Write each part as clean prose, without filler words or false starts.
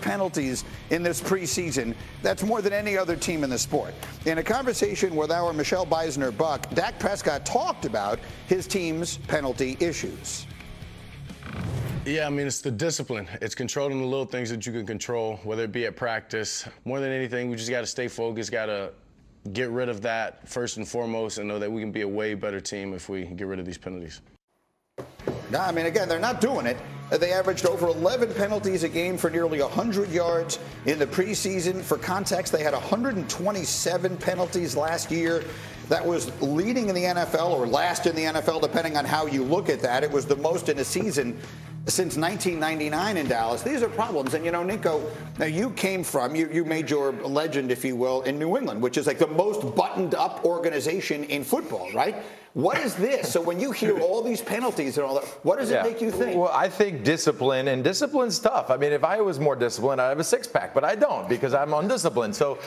penalties in this preseason. That's more than any other team in the sport. In a conversation with our Michelle Beisner-Buck, Dak Prescott talked about his team's penalty issues. Yeah, I mean, it's the discipline. It's controlling the little things that you can control, whether it be at practice. More than anything, we just got to stay focused, got to get rid of that first and foremost and know that we can be a way better team if we get rid of these penalties. No, I mean, again, they're not doing it. They averaged over 11 penalties a game for nearly 100 yards in the preseason. For context, they had 127 penalties last year. That was leading in the NFL, or last in the NFL, depending on how you look at that. It was the most in a season since 1999 in Dallas. These are problems. And, you know, Nico, now you came from, you made your legend, if you will, in New England, which is like the most buttoned up organization in football, right? What is this? So when you hear all these penalties and all that, what does it make you think? Well, I think discipline, and discipline's tough. I mean, if I was more disciplined, I'd have a six-pack, but I don't because I'm undisciplined. So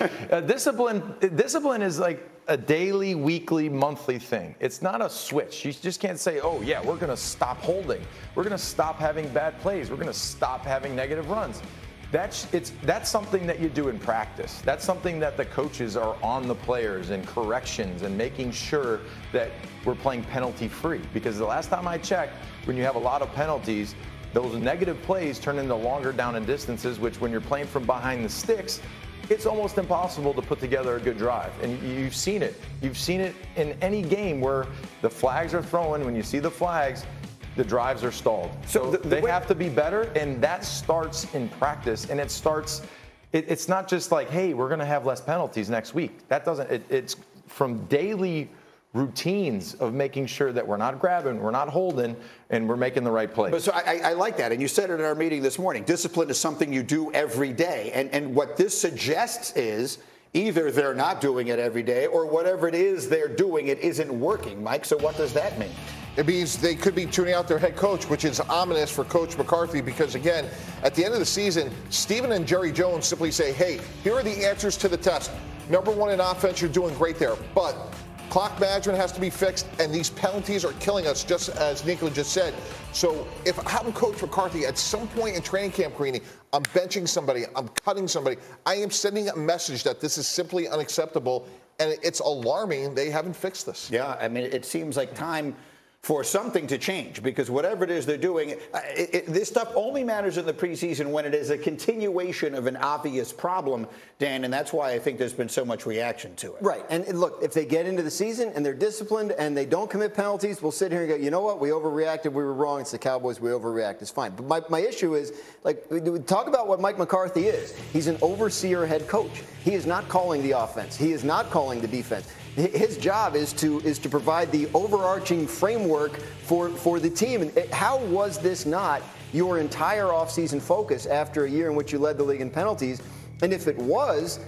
discipline is like a daily, weekly, monthly thing. It's not a switch. You just can't say, oh, yeah, we're going to stop holding. We're going to stop having bad plays. We're going to stop having negative runs. That's something that you do in practice. That's something that the coaches are on the players and corrections and making sure that we're playing penalty free. Because the last time I checked, when you have a lot of penalties, those negative plays turn into longer down and distances, which when you're playing from behind the sticks, it's almost impossible to put together a good drive. And you've seen it. You've seen it in any game where the flags are thrown. When you see the flags, the drives are stalled. So they have to be better, and that starts in practice. And it's not just like, hey, we're going to have less penalties next week. That doesn't. It's from daily routines of making sure that we're not grabbing, we're not holding, and we're making the right play. But so I like that, and you said it at our meeting this morning. Discipline is something you do every day, and what this suggests is either they're not doing it every day, or whatever it is they're doing, it isn't working. Mike, so what does that mean? It means they could be tuning out their head coach, which is ominous for Coach McCarthy because, again, at the end of the season, Stephen and Jerry Jones simply say, hey, here are the answers to the test. Number one in offense, you're doing great there. But clock management has to be fixed, and these penalties are killing us, just as Nico just said. So if I'm Coach McCarthy, at some point in training camp, Greeny, I'm benching somebody, I'm cutting somebody, I am sending a message that this is simply unacceptable, and it's alarming they haven't fixed this. Yeah, I mean, it seems like time for something to change, because whatever it is they're doing, this stuff only matters in the preseason when it is a continuation of an obvious problem, Dan, and that's why I think there's been so much reaction to it. Right, and look, if they get into the season and they're disciplined and they don't commit penalties, we'll sit here and go, you know what, we overreacted, we were wrong, it's the Cowboys, we overreact, it's fine. But my issue is, like, talk about what Mike McCarthy is. He's an overseer head coach. He is not calling the offense. He is not calling the defense. His job is to provide the overarching framework for the team. And how was this not your entire offseason focus after a year in which you led the league in penalties? And if it was,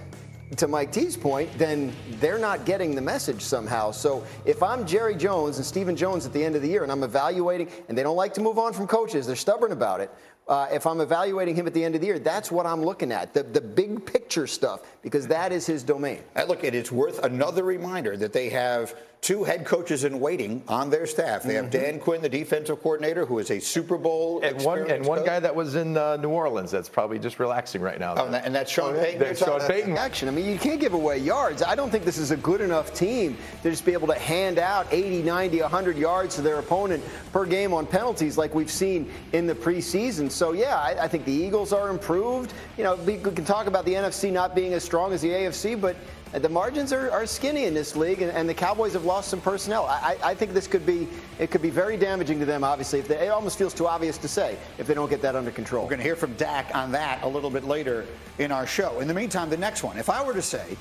to Mike T's point, then they're not getting the message somehow. So if I'm Jerry Jones and Stephen Jones at the end of the year and I'm evaluating, and they don't like to move on from coaches, they're stubborn about it. If I'm evaluating him at the end of the year, that's what I'm looking at, the big picture stuff, because that is his domain. Look, it's worth another reminder that they have two head coaches in waiting on their staff. They have Dan Quinn, the defensive coordinator, who is a Super Bowl and one guy that was in New Orleans that's probably just relaxing right now. Oh, and that's Sean Payton. That's Sean Payton. Action. I mean, you can't give away yards. I don't think this is a good enough team to just be able to hand out 80, 90, 100 yards to their opponent per game on penalties like we've seen in the preseason. So, yeah, I think the Eagles are improved. You know, we can talk about the NFC not being as strong as the AFC, but the margins are skinny in this league, and the Cowboys have lost some personnel. I think this could be very damaging to them, obviously. It almost feels too obvious to say if they don't get that under control. We're going to hear from Dak on that a little bit later in our show. In the meantime, the next one. If I were to say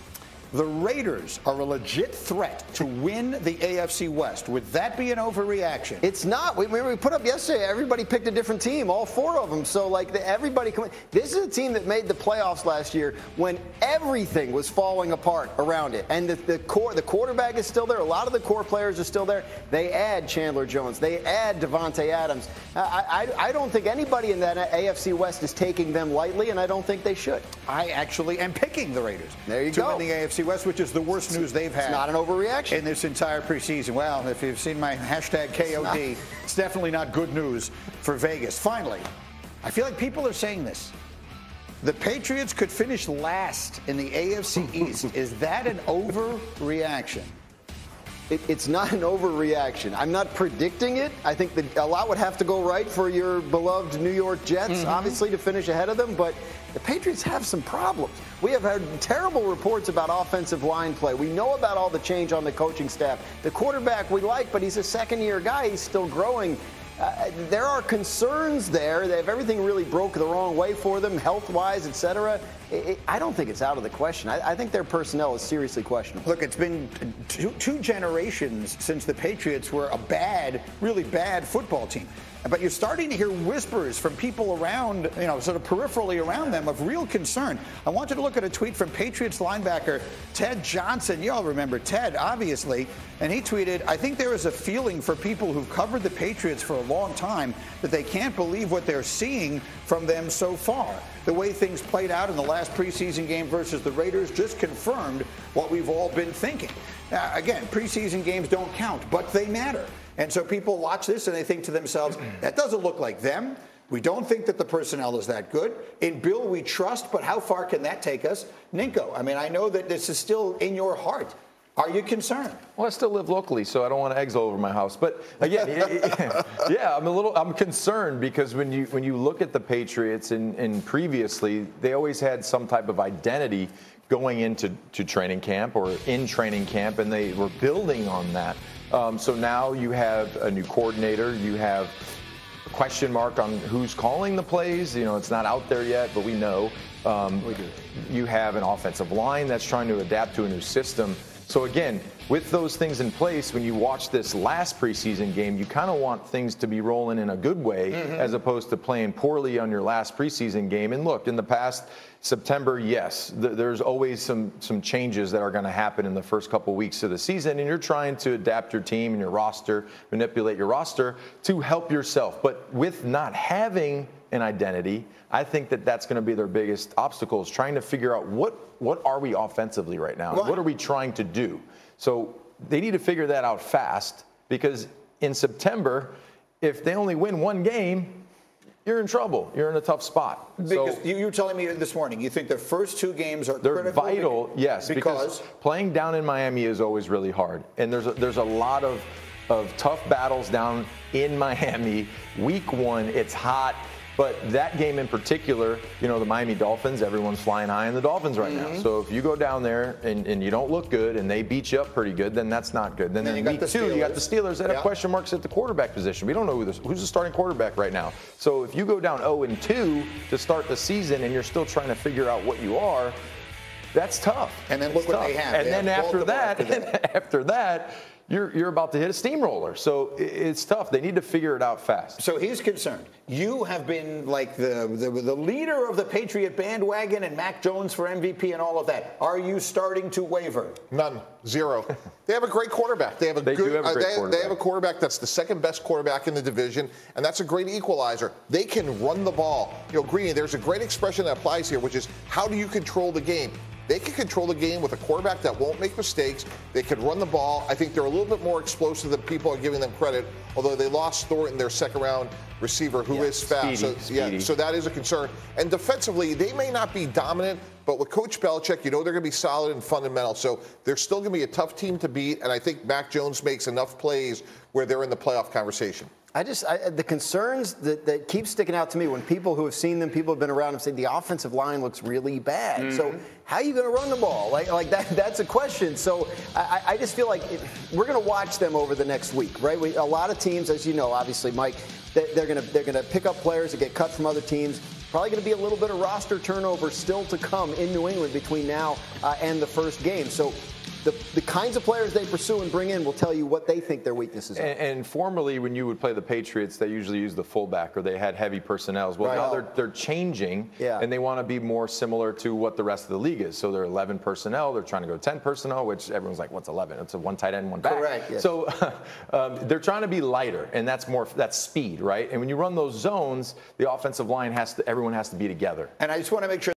the Raiders are a legit threat to win the AFC West, would that be an overreaction? It's not. We put up yesterday, everybody picked a different team, all four of them. So, like, everybody this is a team that made the playoffs last year when everything was falling apart around it. And the quarterback is still there. A lot of the core players are still there. They add Chandler Jones. They add Devontae Adams. I don't think anybody in that AFC West is taking them lightly, and I don't think they should. I actually am picking the Raiders. There you go. To win the AFC West, which is the worst news they've had. It's not an overreaction in this entire preseason. Well, if you've seen my hashtag KOD, it's definitely not good news for Vegas. Finally, I feel like people are saying this. The Patriots could finish last in the AFC East. Is that an overreaction? It's not an overreaction. I'm not predicting it. I think that a lot would have to go right for your beloved New York Jets, obviously, to finish ahead of them. But the Patriots have some problems. We have heard terrible reports about offensive line play. We know about all the change on the coaching staff. The quarterback we like, but he's a second-year guy. He's still growing. There are concerns there. If everything really broke the wrong way for them, health-wise, et cetera, I don't think it's out of the question. I think their personnel is seriously questionable. Look, it's been two generations since the Patriots were a really bad football team. But you're starting to hear whispers from people around, sort of peripherally around them of real concern. I want you to look at a tweet from Patriots linebacker Ted Johnson. You all remember Ted, obviously. And he tweeted, "I think there is a feeling for people who've covered the Patriots for a long time that they can't believe what they're seeing from them so far. The way things played out in the last preseason game versus the Raiders just confirmed what we've all been thinking." Now, again, preseason games don't count, but they matter. And so people watch this and they think to themselves, that doesn't look like them. We don't think that the personnel is that good. In Bill, we trust, but how far can that take us? Ninko, I know that this is still in your heart. Are you concerned? Well, I still live locally, so I don't want eggs all over my house. But again, yeah, I'm concerned because when you look at the Patriots and previously, they always had some type of identity going into training camp or in training camp, and they were building on that. So now you have a new coordinator. You have a question mark on who's calling the plays. It's not out there yet, but we know. You have an offensive line that's trying to adapt to a new system. So again, with those things in place, when you watch this last preseason game, you kind of want things to be rolling in a good way as opposed to playing poorly on your last preseason game. And look, in the past, September, yes, there's always some changes that are going to happen in the first couple weeks of the season, and you're trying to adapt your team and your roster, manipulate your roster to help yourself. But with not having an identity, I think that's going to be their biggest obstacle, is trying to figure out what are we offensively right now? What are we trying to do? So they need to figure that out fast, because in September, if they only win one game, you're in trouble. You're in a tough spot. Because you were telling me this morning, you think the first two games are they're vital, yes, because playing down in Miami is always really hard. And there's a lot of tough battles down in Miami. Week one, it's hot. But that game in particular, the Miami Dolphins, everyone's flying high in the Dolphins right now. So if you go down there and you don't look good and they beat you up pretty good, then that's not good. Then in week two, you got the Steelers that have question marks at the quarterback position. We don't know who's the starting quarterback right now. So if you go down 0-2 to start the season and you're still trying to figure out what you are, that's tough. And then look what they have. And then after that, you're about to hit a steamroller. So it's tough. They need to figure it out fast. So he's concerned. You have been like the leader of the Patriot bandwagon and Mac Jones for MVP and all of that. Are you starting to waver? None. Zero. They have a great quarterback. They have a quarterback that's the second best quarterback in the division, and that's a great equalizer. They can run the ball. Greeny, there's a great expression that applies here, which is, how do you control the game? They can control the game with a quarterback that won't make mistakes. They can run the ball. I think they're a little bit more explosive than people are giving them credit, although they lost Thornton, their second-round receiver, who is fast. Speedy. So that is a concern. And defensively, they may not be dominant, but with Coach Belichick, they're going to be solid and fundamental. So they're still going to be a tough team to beat, and I think Mac Jones makes enough plays where they're in the playoff conversation. The concerns that keep sticking out to me when people who have seen them, people who have been around them, say the offensive line looks really bad. So how are you going to run the ball? Like that's a question. So I just feel like we're going to watch them over the next week, right? A lot of teams, as you know, obviously, Mike, they're going to pick up players that get cut from other teams. Probably going to be a little bit of roster turnover still to come in New England between now and the first game. So the kinds of players they pursue and bring in will tell you what they think their weaknesses are. And formerly, when you would play the Patriots, they usually used the fullback, or they had heavy personnel. Well, now they're changing, and they want to be more similar to what the rest of the league is. So they're 11 personnel. They're trying to go 10 personnel, which everyone's like, what's 11? It's a one tight end, one back. Correct. Yes. So they're trying to be lighter, and that's speed, right? And when you run those zones, the offensive line everyone has to be together. And I just want to make sure